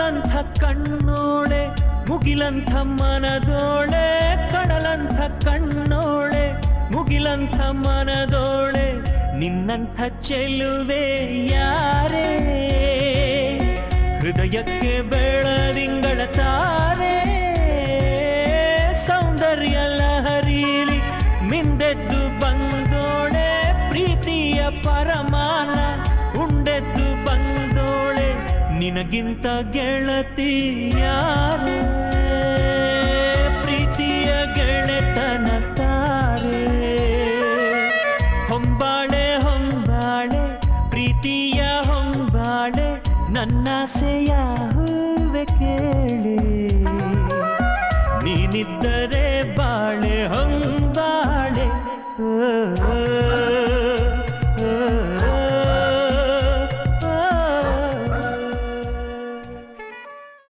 ಕಡಲಂಥ ಕಣ್ಣೋಳೆ ಮುಗಿಲಂಥ ಮನದೋಳೆ ಕಡಲಂಥ ಕಣ್ಣೋಳೆ ಮುಗಿಲಂಥ ಮನದೋಳೆ ನಿನ್ನಂಥ ಚೆಲುವೆ ಯಾರೇ ಹೃದಯಕ್ಕೆ ಬೆಳದಿಂಗಳ ತಾರೆ ಸೌಂದರ್ಯ ಲಹರೀಲಿ ಮಿಂದೆದ್ದು ಬಂದೋಳೆ ಪ್ರೀತಿಯ ಪರಮಾನ ಉಂಡೆದ್ದು ಬಂದೋಳೆ ನಿನಗಿಂತ ಗೆಳತಿ ಯಾರು